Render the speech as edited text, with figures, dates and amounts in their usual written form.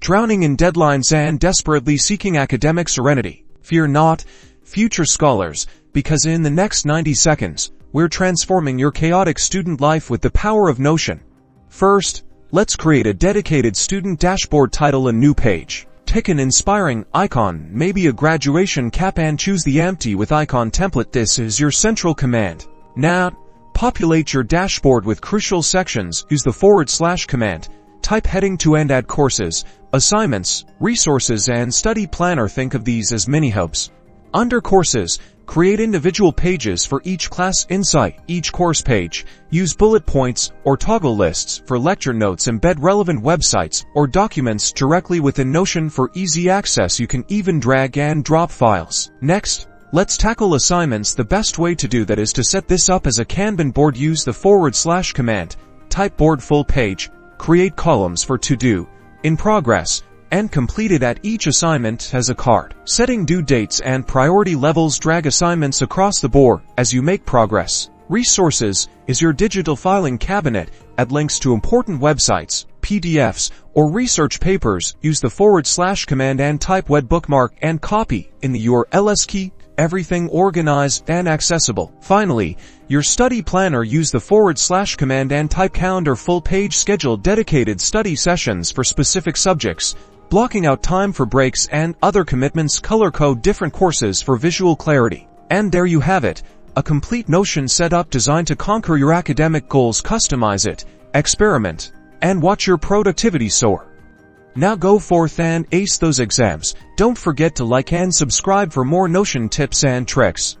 drowning in deadlines and desperately seeking academic serenity? Fear not, future scholars, because in the next 90 seconds, we're transforming your chaotic student life with the power of Notion. First, let's create a dedicated student dashboard. Title a new page. Pick an inspiring icon, maybe a graduation cap, and choose the empty with icon template. This is your central command. Now, populate your dashboard with crucial sections. Use the / command. Type heading to and add courses, assignments, resources, and study planner. Think of these as mini hubs. Under courses, create individual pages for each class. Inside each course page, use bullet points or toggle lists for lecture notes. Embed relevant websites or documents directly within Notion for easy access. You can even drag and drop files. Next, let's tackle assignments. The best way to do that is to set this up as a Kanban board. Use the / command. Type board full page. Create columns for to-do, in progress, and completed. At each assignment has a card. Setting due dates and priority levels. Drag assignments across the board as you make progress. Resources is your digital filing cabinet. Add links to important websites, PDFs, or research papers. Use the / command and type web bookmark and copy in the URLs key. Everything organized and accessible. Finally, your study planner. Use the / command and type calendar full page. Schedule dedicated study sessions for specific subjects, blocking out time for breaks and other commitments. Color code different courses for visual clarity. And there you have it, a complete Notion setup designed to conquer your academic goals. Customize it, experiment, and watch your productivity soar. Now go forth and ace those exams. Don't forget to like and subscribe for more Notion tips and tricks.